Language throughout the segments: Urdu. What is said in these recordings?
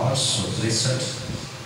863।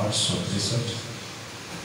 863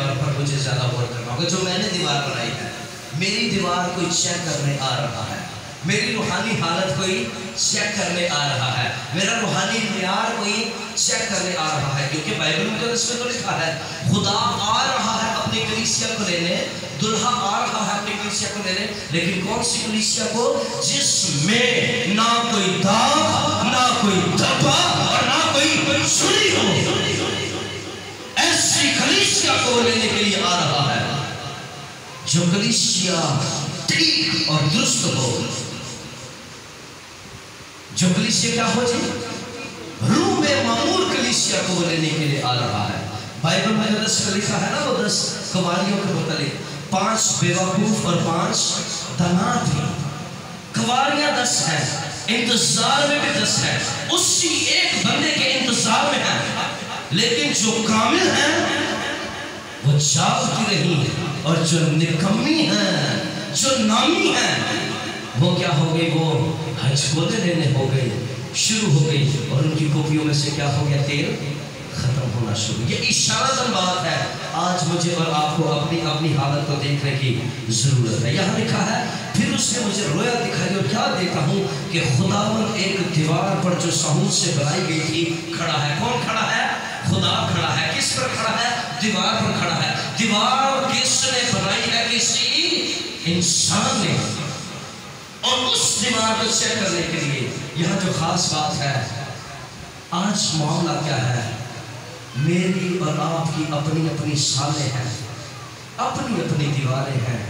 دیوار پر مجھے زیادہ غور کرنا ہوگا. جو میں نے دیوار بنائی ہے, میری دیوار کوئی چیک کرنے آ رہا ہے, میری روحانی حالت کوئی چیک کرنے آ رہا ہے, میرا روحانی معیار کوئی چیک کرنے آ رہا ہے. کیونکہ بائبل میں اس میں تو لکھا ہے خدا آ رہا ہے اپنی کلیسیا کو لینے, دلہا آ رہا ہے اپنی کلیسیا کو لینے, لیکن کون سی کلیسیا کو؟ جس میں نہ کوئی داغ, نہ کوئی دھبا اور نہ کوئی چھری ہو. ایسی کلیسیا کو لینے کے لیے آ رہا ہے جو کلیسیا ٹھیک اور درست ہو. جو کلیسیا کیا ہو جی؟ روح میں معمور کلیسیا کو لینے کے لیے آ رہا ہے. بائبل میں 10 کا لکھا ہے نا, وہ 10 کنواریوں کے متعلق, 5 بیوقوف اور 5 دانا تھی. کنواریاں 10 ہیں, انتظار میں بھی 10 ہیں, اسی ایک بندے کے انتظار میں ہیں. لیکن جو کامل ہیں وہ جاگتی رہی ہیں, اور جو نکمی ہیں, جو نامی ہیں, وہ کیا ہو گئی؟ وہ حج بولے لینے ہو گئی, شروع ہو گئی, اور ان کی کوپیوں میں سے کیا ہو گیا؟ تیل ختم ہونا شروع. یہ اشارتاً بات ہے. آج مجھے اور آپ کو اپنی حالت کو دیکھنے کی ضرورت ہے. یہاں لکھا ہے پھر اس نے مجھے رویا دکھائی, اور کیا دیکھا ہوں کہ خداوند ایک دیوار پر جو سہون سے بنائی گئی تھی کھڑا ہے. کون کھڑا ہے؟ خدا کھڑا ہے. کس پر کھڑا ہے؟ دیوار پر کھڑا ہے. دیوار کس نے بنائی ہے؟ کسی انسان نے. اور اس دیوار کو چیک کرنے کے لیے یہاں جو خاص بات ہے, آج معاملہ کیا ہے؟ میری اور آپ کی اپنی اپنی سالیں ہیں, اپنی اپنی دیواریں ہیں,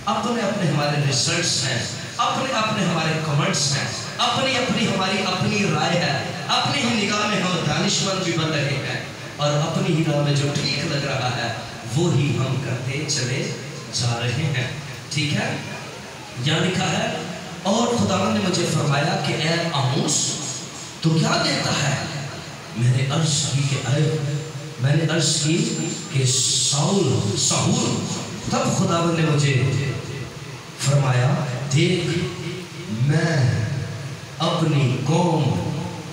اپنے اپنے ہمارے ریسرچ ہیں, اپنے اپنے ہمارے کمنٹس ہیں, اپنی اپنی ہماری اپنی رائے ہے, اپنی ہی نگاہ میں ہم دانشمند بھی بن رہے ہیں, اور اپنی ہی راہ میں جو ٹھیک لگ رہا ہے وہی ہم کرتے چلے جا رہے ہیں. ٹھیک ہے, یہاں لکھا ہے اور خدا نے مجھے فرمایا کہ اے آموس تو کیا دیتا ہے؟ میں نے عرض کی کہ ساؤل. تب خدا نے مجھے فرمایا دیکھ میں اپنی قوم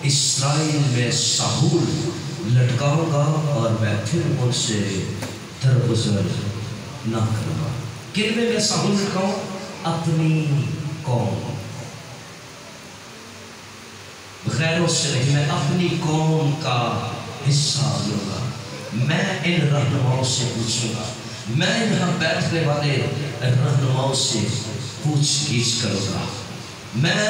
اسرائیل میں ساؤل لٹکاؤں گا اور میں پھر ان سے درگزر نہ کروں گا. کن میں ساؤل لٹکاؤں؟ اپنی قوم, غیروں سے نہیں. میں اپنی قوم کا حصہ لوں گا. میں ان رہنماؤں سے پوچھوں گا, میں یہاں بیٹھنے والے رہنماؤں سے پوچھ گچھ کروں گا. میں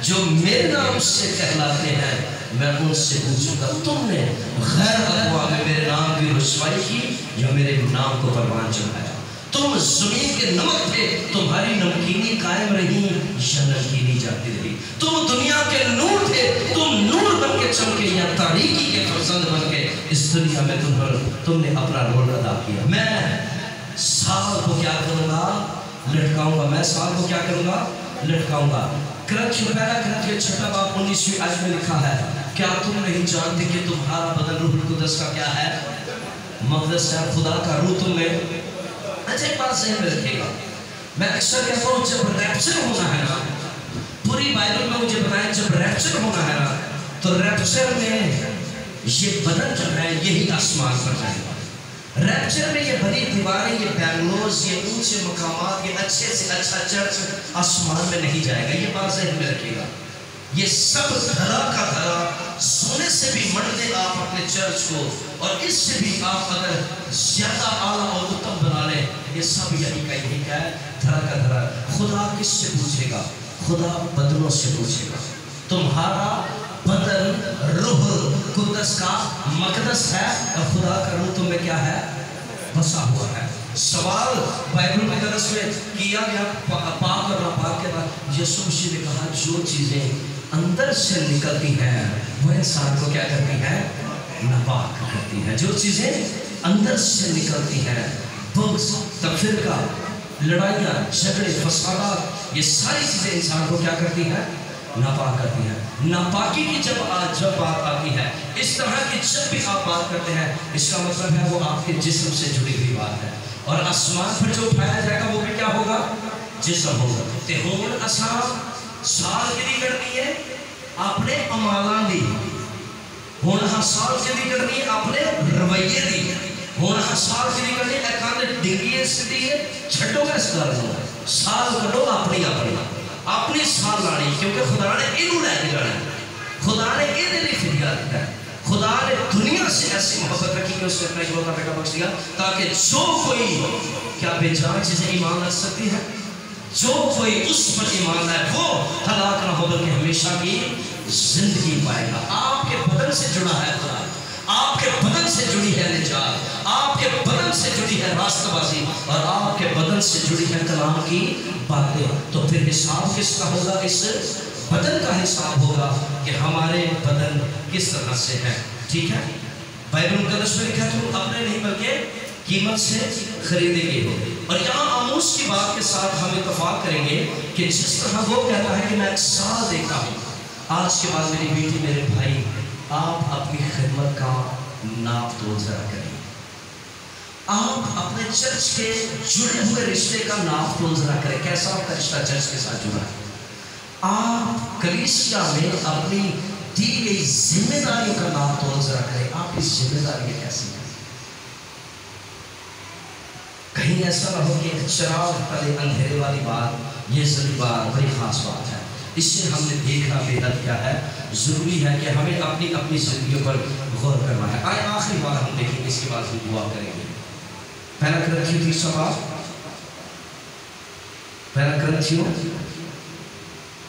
جو میرے نام سے کہلاتے ہیں میں ان سے پوچھوں گا تم نے غیر اقوام میں میرے نام کی رسوائی کی یا میرے نام کو پروان چڑھایا؟ تم زمین کے نمک تھے, تمہاری نمکینی قائم رہی یا نمکینی جاتی رہی. تم دنیا کے نور تھے, تم نور بن کے چمکے یا تاریکی کے فرزند بن کے اس دنیا میں تم نے اپنا رول ادا کیا. میں سال کو کیا کروں گا؟ لٹکاؤں گا. میں سال کو کیا کروں گا؟ لٹکاؤں گا. کرنتھیوں پہلا کرنتھیوں 6 باب 19ویں آیت میں لکھا ہے کیا تم نہیں جانتے کہ تمہارا بدن روح القدس کا کیا ہے؟ مقدس ہے. خدا کا روح تم میں. اچھا ایک بات ذہن میں رکھیے گا, میں اکثر کہتا ہوں جب ریپچر ہونا ہے نا, پوری بائبل میں مجھے بتائیں جب ریپچر ہونا ہے نا تو ریپچر میں یہ بدن جو ہے یہی آسمان پر جائے گا. ریپچر میں یہ بڑی دیواریں, یہ بینگلوز, یہ اونچے مقامات, یہ اچھے سے اچھا چرچ آسمان میں نہیں جائے گا. یہ بات ذہن میں رکھیے گا. یہ سب دھرا کا دھرا, سونے سے بھی مڑ دے آپ اپنے چرچ کو, اور اس سے بھی آپ اگر زیادہ اعلیٰ اور اتم بنا لیں, یہ سب یہی کا یہی کیا ہے؟ دھرا کا دھرا. خدا کس سے پوچھے گا؟ خدا بدنوں سے پوچھے گا. تمہارا بدن روح قدس کا مقدس ہے, اور خدا کا روح تم میں کیا ہے؟ بسا ہوا ہے. سوال بائبل میں درس میں کیا گیا پاک اور ناپاک کے بعد یسوع مسیح نے کہا جو چیزیں اندر سے نکلتی ہیں وہ انسان کو کیا کرتی ہیں؟ ناپاک کرتی ہیں. جو چیزیں اندر سے نکلتی ہیں, بغض, تفرقہ, لڑائیاں, جھگڑے, فسادات, یہ ساری چیزیں انسان کو کیا کرتی ہیں؟ ناپاک کرتی ہیں. ناپاکی کی جب بات آتی ہے, اس طرح کی جب بھی آپ بات کرتے ہیں, اس کا مطلب ہے وہ آپ کے جسم سے جڑی ہوئی بات ہے. اور آسمان پر جو اٹھایا جائے گا وہ بھی کیا ہوگا؟ جسم ہوگا. تے ہون اسام سال گری کرنی ہے اپنے عمالان دی, ہون سال گری کرنی ہے اپنے رویے دی, ہونا سال فری کرنے ایکانے ڈنگی سٹی ہے چھٹو کا اس گل نو سال کڈو اپنی سال لانی کیونکہ خدا نے انہوں لے کے جانا ہے خدا نے یہ لیے فدیہ دیتا ہے خدا نے دنیا سے ایسی محبت رکھی کہ اس نے اپنا اکلوتا بیٹا بخش دیا تاکہ جو کوئی کیا بے جان چیزیں ایمان رکھ سکتی ہے جو کوئی اس پر ایمان لائے وہ ہلاک نہ ہو بلکہ ہمیشہ کی زندگی پائے گا. آپ کے بدن سے جڑا ہے خدا آپ کے بدن سے جڑی ہے نجات آپ کے بدن سے جڑی ہے راستہ بازی اور آپ کے بدن سے جڑی ہے کلام کی باتیں. تو پھر حساب کس کا ہوگا اس بدن کا حساب ہوگا کہ ہمارے بدن کس طرح سے ہے. ٹھیک ہے بائبل مقدس میں لکھا تم اپنے نہیں بلکہ قیمت سے خریدے گئے ہو. اور یہاں آموس کی بات کے ساتھ ہم اتفاق کریں گے کہ جس طرح وہ کہتا ہے کہ میں ایک سال دیتا ہوں آج کے بعد میری بیٹی میرے بھائی آپ اپنی خدمت کا ناپ تول ذرا کریں آپ اپنے چرچ کے جڑے ہوئے رشتے کا ناپ تول ذرا کریں کیسا آپ کا رشتہ چرچ کے ساتھ جڑا ہے آپ کلیسیا میں اپنی دی گئی ذمہ داریوں کا ناپ تول ذرا کریں آپ کی ذمہ داریاں کیسی ہیں کہیں ایسا نہ ہو کہ ایک چراغ تلے اندھیرے والی بات یہ ضروری بات بڑی خاص بات ہے اس سے ہم نے دیکھنا بے حد کیا ہے ضروری ہے کہ ہمیں اپنی زندگیوں پر غور کرنا ہے. آئے آخری بار ہم دیکھیں گے اس کے بعد پھر دعا کریں گے. پہلا کرنتھیوں 30 باب پہلا کرنتھیوں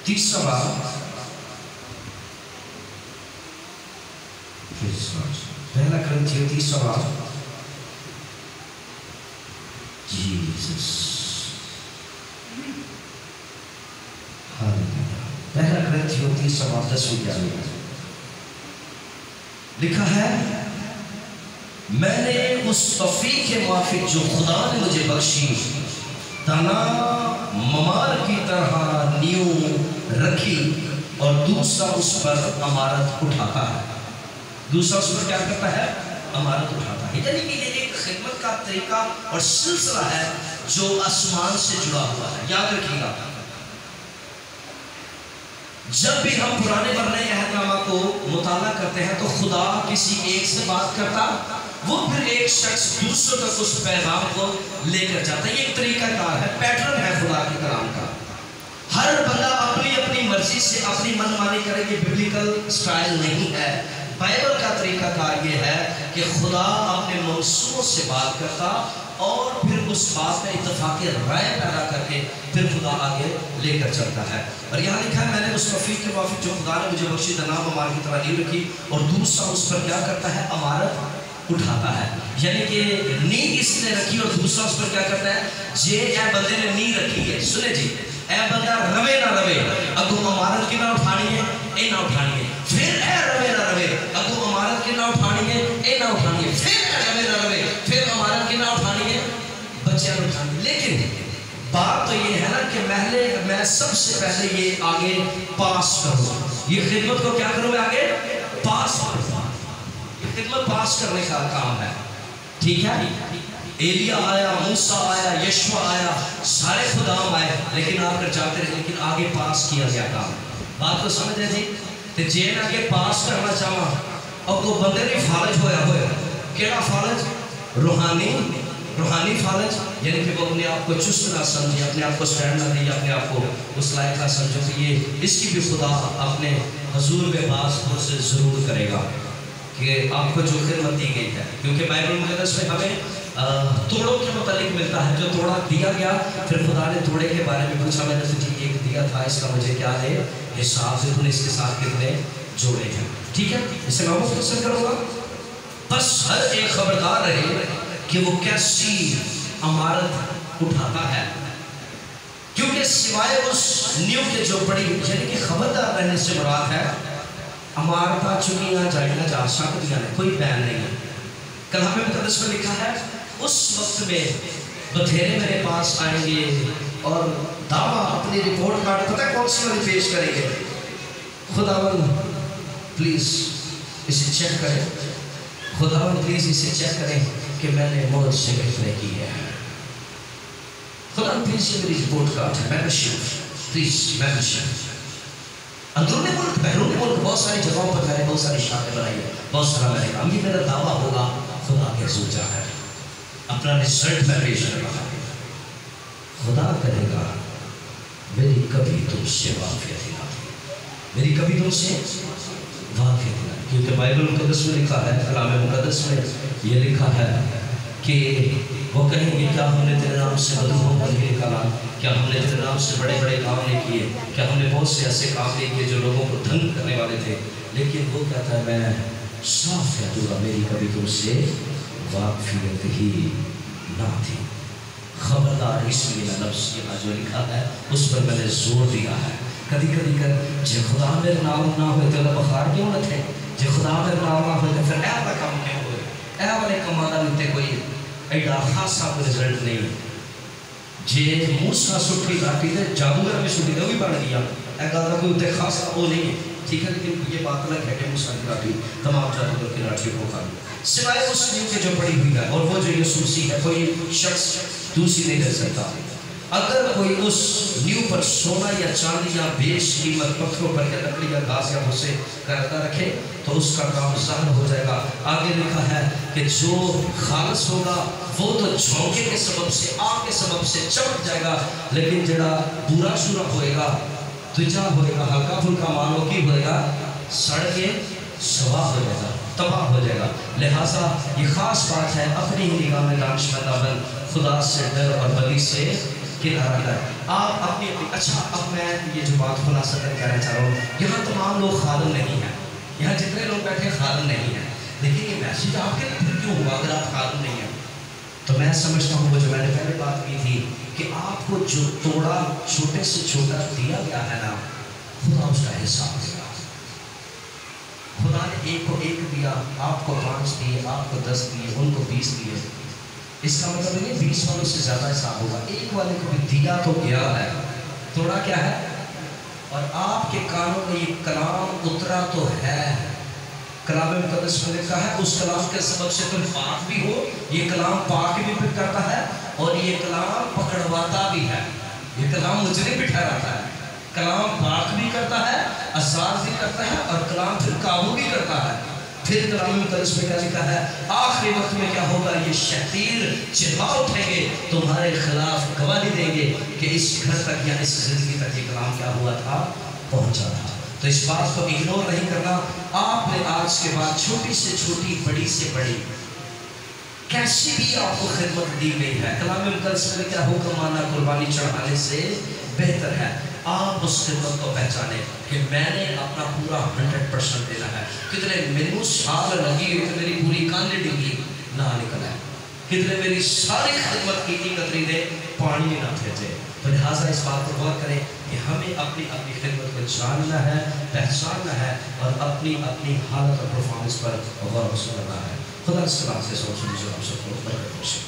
30 باب پہلا کرنتھیوں 30 باب جیسس پہلا کرنتھیوں 30 باب 10 لکھا ہے میں نے اس توفیق کے موافق جو خدا نے مجھے بخشی تنا ممار کی طرح نیو رکھی اور دوسرا اس پر امارت اٹھاتا ہے. دوسرا اس پر کیا کرتا ہے امارت اٹھاتا ہے. یعنی کہ یہ ایک خدمت کا طریقہ اور سلسلہ ہے جو آسمان سے جڑا ہوا ہے. یاد رکھیے گا جب بھی ہم پرانے مرنے عہد نامہ کو مطالعہ کرتے ہیں تو خدا کسی ایک سے بات کرتا وہ پھر ایک شخص دوسروں تک اس پیغام کو لے کر جاتا ہے. یہ ایک طریقہ کار ہے پیٹرن ہے خدا کے کلام کا. ہر بندہ اپنی مرضی سے اپنی من مانی کرے یہ ببلیکل سٹائل نہیں ہے. بائبل کا طریقہ کار یہ ہے کہ خدا اپنے منصوبوں سے بات کرتا اور پھر اس بات میں اتفاق رائے پیدا کر کے پھر خدا آگے لے کر چلتا ہے. اور یہاں لکھا ہے میں نے اس توفیق کے موافق جو خدا نے مجھے بخشی نام امار کی طرح نہیں رکھی اور دوسرا اس پر کیا کرتا ہے امارت اٹھاتا ہے. یعنی کہ نیند اس نے رکھی اور دوسرا اس پر کیا کرتا ہے یہ اے بندے نے نیند رکھی ہے سنے جی اے بندہ روے نہ روے اگو امارت کی نہ اٹھانی ہے اے نہ اٹھانی ہے پھر اے روے نہ روے اگو امارت کی نہ اٹھانی ہے اے نہ اٹھانی ہے پھر اے روے نہ روے پھر امارت کی نہ اٹھانی ہے بچیاں نہ اٹھانی ہے. لیکن بات تو یہ ہے نا کہ میں سب سے پہلے یہ آگے پاس کروں یہ خدمت کو کیا کروں میں آگے پاس کروں. یہ خدمت پاس کرنے کا کام ہے. ٹھیک ہے ایلیا آیا موسیٰ آیا یشوع آیا سارے خدام آئے لیکن آپ کر جاتے رہے لیکن آگے پاس کیا گیا کام. بات کو سمجھ رہے تھی کہ جین آگے پاس کرنا چاہاں اور کو بندے نہیں فالج ہویا ہویا کیڑا فالج روحانی فالج یعنی کہ وہ اپنے آپ کو چست نہ سمجھے اپنے آپ کو سٹینڈ نہ دے اپنے آپ کو اس لائق نہ سمجھو کہ یہ اس کی بھی خدا اپنے حضور میں باز سے ضرور کرے گا کہ آپ کو جو خدمت دی گئی ہے. کیونکہ بائبل مقدس میں ہمیں توڑوں کے متعلق ملتا ہے جو توڑا دیا گیا پھر خدا نے توڑے کے بارے میں پوچھا میں نے سوچی ایک دیا تھا اس کا مجھے کیا ہے حساب سے تم نے اس کے ساتھ کتنے جوڑے ہیں. ٹھیک ہے اسے میں مختصر کروں گا. بس ہر ایک خبردار رہے کہ وہ کیسی امارت اٹھاتا ہے کیونکہ سوائے اس نیو کے جو بڑی یعنی کہ خبردار رہنے سے مراد ہے امارتہ چنیاں جائیاں جا سکتیاں نے کوئی بین نہیں ہے. کلام مقدس میں لکھا ہے اس وقت میں بتھیرے میرے پاس آئیں گے اور دعویٰ اپنی رپورٹ کارڈ پتہ کون سی والی پیش کریں گے خداوند پلیز اسے چیک کریں خداوند پلیز اسے چیک کریں کہ میں نے موت سے گرفتاری کی ہے. خداوند پلیز یہ میری رپورٹ کارڈ ہے ممبرشپ پلیز ممبرشپ. اندرونی ملک بیرونی ملک بہت ساری جگہوں پر میں نے بہت ساری شاخیں بنائی ہے بہت سارا میں نے کام یہ میرا دعویٰ ہوگا خدا کے حضور جا ہے اپنا رزلٹ میں پیش کر رہا ہے، خدا کرے گا میری کبھی تم سے واقفیت نہ تھی، میری کبھی تم سے واقفیت نہ، کیونکہ بائبل مقدس میں لکھا ہے، کلام مقدس میں یہ لکھا ہے کہ وہ کہیں گے کیا ہم نے تیرے نام سے بدبو بن کے نکالا، کیا ہم نے تیرے نام سے بڑے بڑے کام نہیں کیے، کیا ہم نے بہت سے ایسے کام نہیں کیے جو لوگوں کو تنگ کرنے والے تھے، لیکن وہ کہتا ہے میں صاف کہہ دوں گا میری کبھی تم سے واقفیت ہی نہ تھی۔ خبردار اس لیے لفظ یہاں جو لکھا ہے اس پر میں نے زور دیا ہے، کدی کدی کر جے خدا میرے نام نہ ہوئے تو بخار کیوں نہ تھے، جے خدا میرے نام نہ ہوئے تو پھر اے والا کام نہیں ہوئے، اے والے کمانا نہیں کوئی ایڈا خاصا کوئی رزلٹ نہیں، جے موسیٰ سٹھی لاٹھی دے جادوگر میں سٹھی دے بھی بڑھ گیا، اے گل کا کوئی اتنے خاصا وہ نہیں ہے، ٹھیک ہے، لیکن یہ بات الگ ہے کہ موسیٰ کی لاٹھی تمام جادوگر کی لاٹھی کو کھا لیا، سوائے اس نیو کے جو پڑی ہوئی ہے، اور وہ جو یسوع مسیح ہے کوئی شخص دوسری نہیں کر سکتا۔ اگر کوئی اس نیو پر سونا یا چاندی یا بیش قیمت پتھروں پر یا لکڑی یا گھاس یا بھوسے کا رکھا رکھے تو اس کا کام ظاہر ہو جائے گا۔ آگے لکھا ہے کہ جو خالص ہوگا وہ تو جھونکے کے سبب سے، آگ کے سبب سے چمک جائے گا، لیکن جڑا برا شورا ہوئے گا، تجا ہوئے گا، ہلکا پھلکا مانو کی ہوئے گا، سڑ کے سوا ہو جائے گا، تباہ ہو جائے گا۔ لہٰذا یہ خاص بات ہے، اپنی ہی نگاہ میں دانشمندہ بن، خدا سے ڈر اور بدی سے کنارہ کر۔ آپ اپنی اچھا، اب میں یہ جو بات خلاصہ کر کہنا چاہ رہا ہوں، یہاں تمام لوگ خادم نہیں ہیں، یہاں جتنے لوگ بیٹھے خادم نہیں ہیں، لیکن یہ میسیج آپ کے لیے کیوں ہوا اگر آپ خادم نہیں ہیں؟ تو میں سمجھتا ہوں وہ جو میں نے پہلے بات کی تھی کہ آپ کو جو توڑا چھوٹے سے چھوٹا دیا گیا ہے نا، خدا اس کا حساب دے گا۔ خدا نے ایک کو ایک دیا، آپ کو 5 دیے، آپ کو 10 دیے، ان کو 20 دیے، اس کا مطلب نہیں 20 والوں سے زیادہ حساب ہوگا، ایک والے کو بھی دیا تو گیا ہے، توڑا کیا ہے، اور آپ کے کانوں میں یہ کلام اترا تو ہے، کلام مقدس میں لکھا ہے اس کلام کے سبب سے تم پاک بھی ہو، یہ کلام پاک بھی پھر کرتا ہے اور یہ کلام پکڑواتا بھی ہے، یہ کلام مجرم بھی ٹھہراتا ہے، کلام پاک بھی کرتا ہے، آزاد بھی کرتا ہے، اور کلام پھر قابو بھی کرتا ہے۔ پھر کلام مقدس میں کیا لکھا ہے، آخری وقت میں کیا ہوگا، یہ شتیر چلا اٹھیں گے، تمہارے خلاف گواہی دیں گے کہ اس گھر تک یا اس زندگی تک یہ کلام کیا ہوا تھا، پہنچا تھا۔ تو اس بات کو اگنور نہیں کرنا۔ آپ نے آج کے بعد چھوٹی سے چھوٹی، بڑی سے بڑی کیسی بھی آپ کو خدمت دی گئی ہے، کلام مقدس میں کیا حکم مانا قربانی چڑھانے سے بہتر ہے۔ آپ اس خدمت کو پہچانے کہ میں نے اپنا پورا 100% دینا ہے، کتنے میرے سال لگی ہوئی کہ میری پوری کاندھی ڈگی نہ نکلا ہے، کتنے میری ساری خدمت کی قطری دے پانی نہ پھینچے۔ تو لہٰذا اس بات پر غور کریں کہ ہمیں اپنی خدمت کو جاننا ہے، پہچاننا ہے، اور اپنی حالت اور پرفارمنس پر غور و فکر کرنا ہے۔ خدا اس کلام سے سوچ لیجیے، آپ سب کو برکت بخشے۔